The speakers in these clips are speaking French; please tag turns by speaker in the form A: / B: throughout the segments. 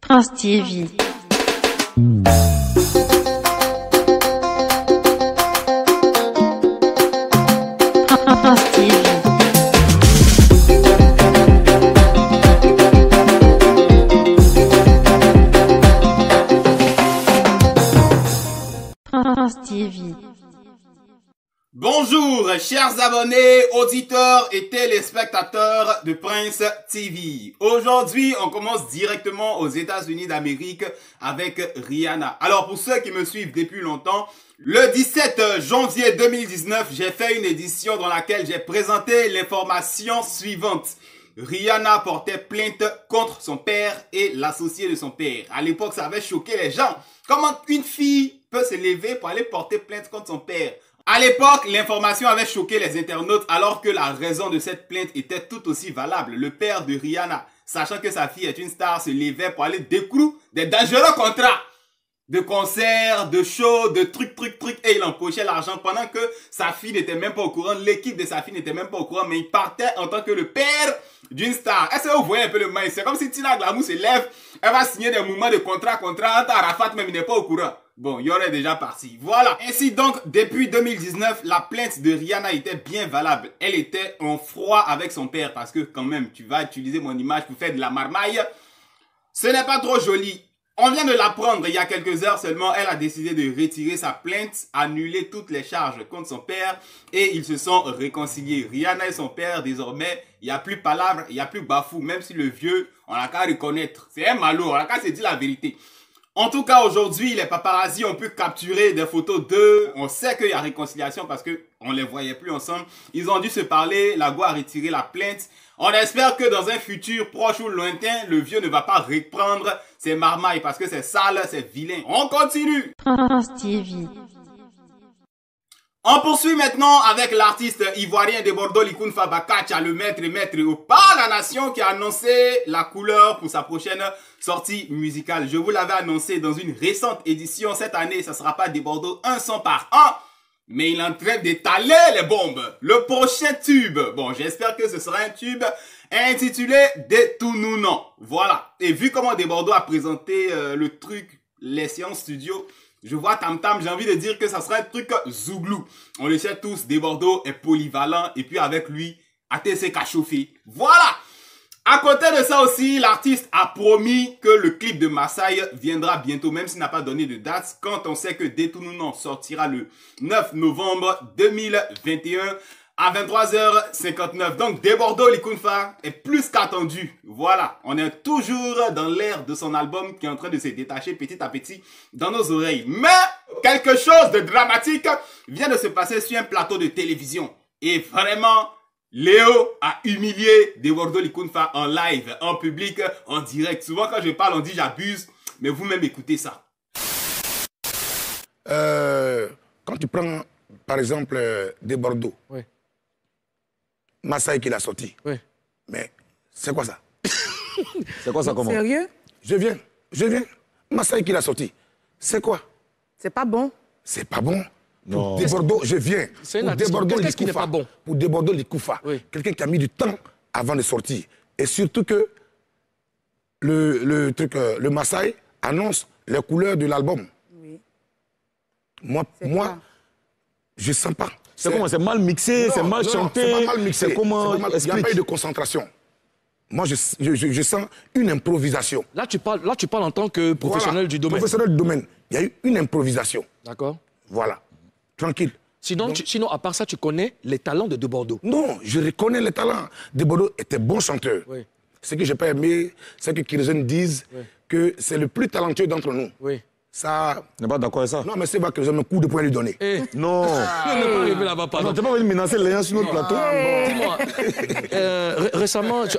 A: Prince TV. Prince TV. Prince TV.
B: Bonjour, chers abonnés, auditeurs et téléspectateurs de Prince TV. Aujourd'hui, on commence directement aux États-Unis d'Amérique avec Rihanna. Alors, pour ceux qui me suivent depuis longtemps, le 17 janvier 2019, j'ai fait une édition dans laquelle j'ai présenté l'information suivante. Rihanna portait plainte contre son père et l'associé de son père. À l'époque, ça avait choqué les gens. Comment une fille peut se lever pour aller porter plainte contre son père? À l'époque, l'information avait choqué les internautes alors que la raison de cette plainte était tout aussi valable. Le père de Rihanna, sachant que sa fille est une star, se levait pour aller découvrir des dangereux contrats de concerts, de shows, de trucs, et il empochait l'argent pendant que sa fille n'était même pas au courant, l'équipe de sa fille n'était même pas au courant, mais il partait en tant que le père d'une star. Est-ce que vous voyez un peu le maïs? C'est comme si Tina Glamour se lève, elle va signer des mouvements de contrat, Arafat même il n'est pas au courant. Bon, il y aurait déjà parti. Voilà. Ainsi donc, depuis 2019, la plainte de Rihanna était bien valable. Elle était en froid avec son père parce que quand même, tu vas utiliser mon image pour faire de la marmaille. Ce n'est pas trop joli. On vient de l'apprendre il y a quelques heures seulement. Elle a décidé de retirer sa plainte, annuler toutes les charges contre son père et ils se sont réconciliés. Rihanna et son père, désormais, il n'y a plus palabre, il n'y a plus bafou. Même si le vieux, on l'a qu'à reconnaître. C'est un malot, on l'a qu'à se dire la vérité. En tout cas, aujourd'hui, les paparazzis ont pu capturer des photos d'eux. On sait qu'il y a réconciliation parce que on les voyait plus ensemble. Ils ont dû se parler. La go a retiré la plainte. On espère que dans un futur proche ou lointain, le vieux ne va pas reprendre ses marmailles parce que c'est sale, c'est vilain. On continue.
A: Prince TV.
B: On poursuit maintenant avec l'artiste ivoirien de Bordeaux, Likunfa Bakacha, le maître au pas la nation qui a annoncé la couleur pour sa prochaine sortie musicale. Je vous l'avais annoncé dans une récente édition. Cette année, ça sera pas des Bordeaux un son par un, mais il est en train d'étaler les bombes. Le prochain tube, bon, j'espère que ce sera un tube intitulé Détounounon. Voilà. Et vu comment des Bordeaux a présenté le truc, les séances studio, je vois Tam Tam, j'ai envie de dire que ça sera un truc zouglou. On le sait tous, des Bordeaux est polyvalent et puis avec lui, ATC qu'a chauffé. Voilà. À côté de ça aussi, l'artiste a promis que le clip de Masai viendra bientôt, même s'il n'a pas donné de date, quand on sait que Détounounon sortira le 9 novembre 2021 à 23h59. Donc, des Bordeaux, Likunfa est plus qu'attendu. Voilà, on est toujours dans l'ère de son album qui est en train de se détacher petit à petit dans nos oreilles. Mais, quelque chose de dramatique vient de se passer sur un plateau de télévision. Et vraiment, Léo a humilié des Bordeaux, Likunfa en live, en public, en direct. Souvent, quand je parle, on dit j'abuse, mais vous-même écoutez ça.
C: Quand tu prends, par exemple, des Bordeaux,
D: oui.
C: Masai qui l'a sorti.
D: Oui.
C: Mais c'est quoi ça?
D: C'est quoi ça, comment?
E: Sérieux?
C: Je viens. Masai qui l'a sorti. C'est quoi?
E: C'est pas bon.
C: C'est pas bon.
D: Non.
C: Pour des Bordeaux, je viens.
D: C'est une
C: Pour des
D: artiste.
C: Bordeaux,
D: Qu'est-ce qui n'est pas bon?
C: Pour des Bordeaux, les Koufa.
D: Oui.
C: Quelqu'un qui a mis du temps avant de sortir. Et surtout que le Masai annonce les couleurs de l'album.
E: Oui.
C: Moi,
E: quoi?
C: je sens pas.
D: C'est comment? C'est mal mixé, c'est mal chanté.
C: C'est pas mal mixé.
D: C'est comment?
C: Il n'y a
D: Explique.
C: pas eu de concentration. Moi, je sens une improvisation.
D: Là, tu parles en tant que professionnel
C: Voilà.
D: du domaine.
C: Professionnel du domaine. Il y a eu une improvisation.
D: D'accord.
C: Voilà. Tranquille.
D: Sinon, sinon, à part ça, tu connais les talents de Bordeaux.
C: Non, je reconnais les talents. De Bordeaux était bon chanteur.
D: Oui.
C: Ce que je n'ai pas aimé, c'est que Kirzen dise que c'est le plus talentueux d'entre nous.
D: Oui.
C: Ça...
D: Tu n'es pas d'accord avec ça?
C: Non, mais c'est pas que j'ai un coup de poing à lui donner.
D: Non. On n'est pas arrivé là-bas, pardon. Tu n'es pas venu menacer les gens sur notre plateau? Dis-moi,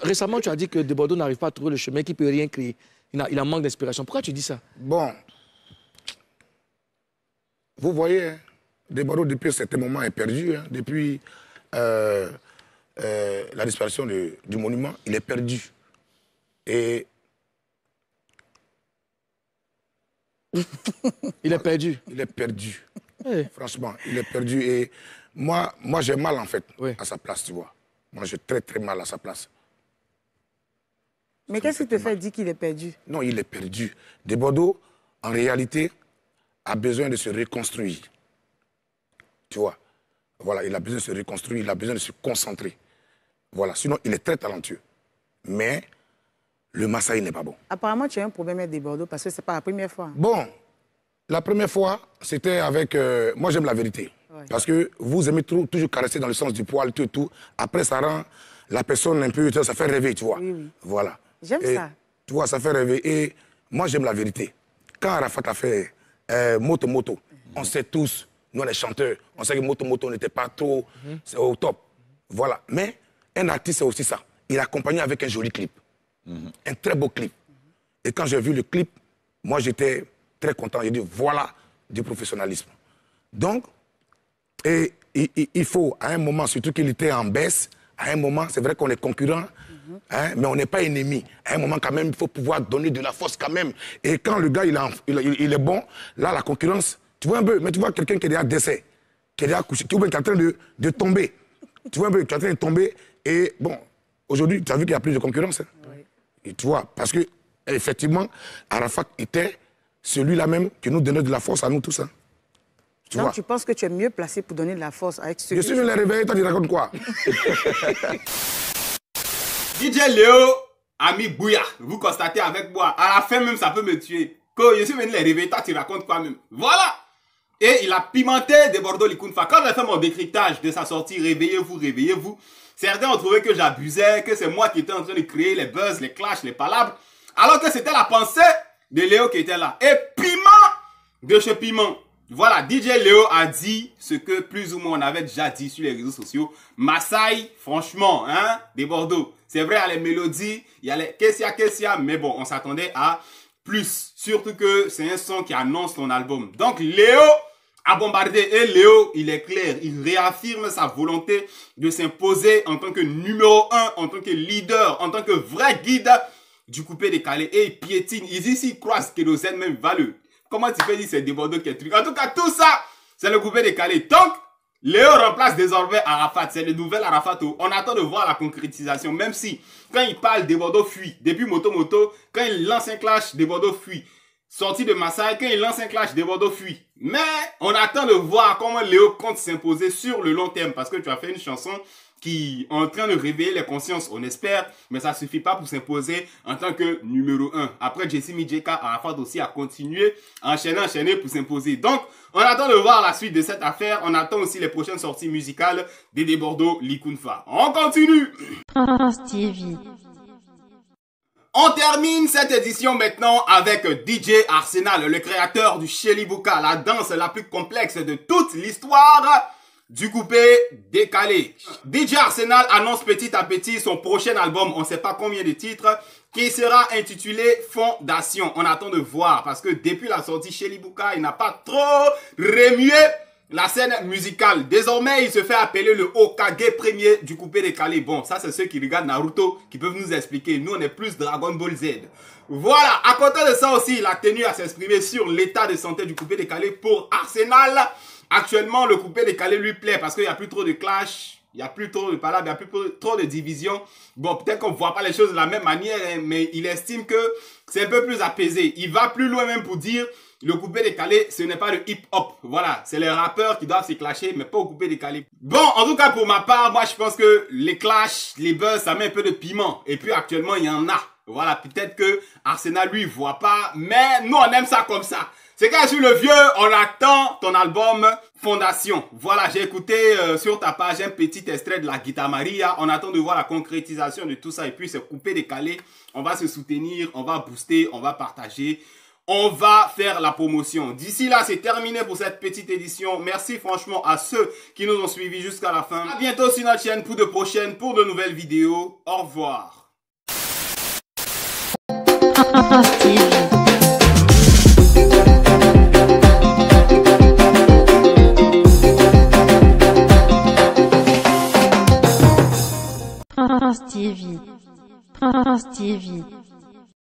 D: récemment, tu as dit que De Bordeaux n'arrive pas à trouver le chemin, qu'il ne peut rien créer. Il a manque d'inspiration. Pourquoi tu dis ça?
C: Bon. Vous voyez, hein, De Bordeaux, depuis un certain moment, est perdu. Hein. Depuis la disparition du monument, il est perdu. Et...
D: Il est perdu.
C: Il est perdu.
D: Oui.
C: Franchement, il est perdu. Et moi j'ai mal, en fait,
D: Oui.
C: à sa place, tu vois. Moi, j'ai très, très mal à sa place.
E: Mais qu'est-ce qui te fait dire qu'il est perdu?
C: Non, il est perdu. De Bordeaux, en réalité, a besoin de se reconstruire. Tu vois. Voilà, il a besoin de se reconstruire, il a besoin de se concentrer. Voilà, sinon, il est très talentueux. Mais le Massaï n'est pas bon.
E: Apparemment, tu as un problème avec des Bordeaux parce que ce n'est pas la première fois.
C: Bon, la première fois, c'était avec... moi, j'aime la vérité. Ouais. Parce que vous aimez toujours caresser dans le sens du poil, tout et tout. Après, ça rend la personne un peu... Ça fait rêver, tu vois.
E: Oui, oui.
C: Voilà.
E: J'aime ça.
C: Tu vois, ça fait rêver. Et moi, j'aime la vérité. Quand Arafat a fait Moto Moto, on sait tous, nous, les chanteurs, on sait que Moto Moto n'était pas trop au top. Voilà. Mais un artiste, c'est aussi ça. Il a accompagné avec un joli clip. Un très beau clip. Et quand j'ai vu le clip, moi, j'étais très content. J'ai dit, voilà du professionnalisme. Donc, et il faut, à un moment, surtout qu'il était en baisse, à un moment, c'est vrai qu'on est concurrent, hein, mais on n'est pas ennemis. À un moment, quand même, il faut pouvoir donner de la force quand même. Et quand le gars, il est bon, là, la concurrence, tu vois un peu, mais tu vois quelqu'un qui est déjà décès, qui est déjà couché, qui est en train de tomber. Tu vois un peu, qui est en train de tomber. Et bon, aujourd'hui, tu as vu qu'il y a plus de concurrence. Hein. Oui. Et tu vois, parce que, effectivement, Arafat était celui-là même qui nous donnait de la force à nous tous. Hein.
E: Donc, tu penses que tu es mieux placé pour donner de la force avec celui-là?
C: Je suis venu les réveiller, toi, tu racontes quoi?
B: DJ Léo a mis bouilla. Vous constatez avec moi. À la fin même, ça peut me tuer. Quand je suis venu les réveiller, toi, tu racontes quoi même? Voilà! Et il a pimenté de Bordeaux Likunfa. Quand j'ai fait mon décryptage de sa sortie, réveillez-vous, réveillez-vous, certains ont trouvé que j'abusais, que c'est moi qui étais en train de créer les buzz, les clashs, les palabres, alors que c'était la pensée de Léo qui était là. Et piment de chez Piment. Voilà, DJ Léo a dit ce que plus ou moins on avait déjà dit sur les réseaux sociaux. Massaï, franchement, hein, des Bordeaux. C'est vrai, il y a les mélodies, il y a les Kessia, mais bon, on s'attendait à plus. Surtout que c'est un son qui annonce ton album. Donc Léo a bombardé et Léo, il est clair, il réaffirme sa volonté de s'imposer en tant que numéro 1, en tant que leader, en tant que vrai guide du coupé décalé. Et il piétine, il croise Kérosène même valeux. Comment tu peux dire c'est des Bordeaux qui est truc? En tout cas, tout ça, c'est le coupé décalé. Donc, Léo remplace désormais Arafat. C'est le nouvel Arafat. On attend de voir la concrétisation. Même si, quand il parle, des Bordeaux fuit. Depuis Moto Moto, quand il lance un clash, des Bordeaux fuit. Sorti de Massaï, quand il lance un clash, des Bordeaux fuit. Mais, on attend de voir comment Léo compte s'imposer sur le long terme. Parce que tu as fait une chanson qui est en train de réveiller les consciences, on espère, mais ça ne suffit pas pour s'imposer en tant que numéro 1. Après, Jessie Midjeka, Arafat aussi a continué à enchaîner pour s'imposer. Donc, on attend de voir la suite de cette affaire. On attend aussi les prochaines sorties musicales des Bordeaux Likunfa. On continue.
A: France TV.
B: On termine cette édition maintenant avec DJ Arsenal, le créateur du Shelibuka, la danse la plus complexe de toute l'histoire du coupé décalé. DJ Arsenal annonce petit à petit son prochain album, on ne sait pas combien de titres, qui sera intitulé Fondation. On attend de voir parce que depuis la sortie Shelibuka, il n'a pas trop remué la scène musicale. Désormais, il se fait appeler le Hokage premier du coupé décalé. Bon, ça c'est ceux qui regardent Naruto qui peuvent nous expliquer. Nous, on est plus Dragon Ball Z. Voilà, à côté de ça aussi, il a tenu à s'exprimer sur l'état de santé du coupé décalé pour Arsenal. Actuellement, le coupé décalé lui plaît parce qu'il n'y a plus trop de clash, il n'y a plus trop de palabres, il n'y a plus trop de division. Bon, peut-être qu'on ne voit pas les choses de la même manière, hein, mais il estime que c'est un peu plus apaisé. Il va plus loin même pour dire le coupé décalé, ce n'est pas le hip-hop. Voilà, c'est les rappeurs qui doivent se clasher, mais pas au coupé décalé. Bon, en tout cas, pour ma part, moi, je pense que les clashs, les buzz, ça met un peu de piment. Et puis, actuellement, il y en a. Voilà, peut-être que Arsenal, lui, voit pas, mais nous, on aime ça comme ça. C'est quand sur le vieux, on attend ton album Fondation. Voilà, j'ai écouté sur ta page un petit extrait de la Guitar Maria. On attend de voir la concrétisation de tout ça. Et puis, c'est coupé décalé. On va se soutenir, on va booster, on va partager. On va faire la promotion. D'ici là, c'est terminé pour cette petite édition. Merci franchement à ceux qui nous ont suivis jusqu'à la fin. À bientôt sur notre chaîne pour de nouvelles vidéos. Au revoir.
A: France TV. France TV. France TV.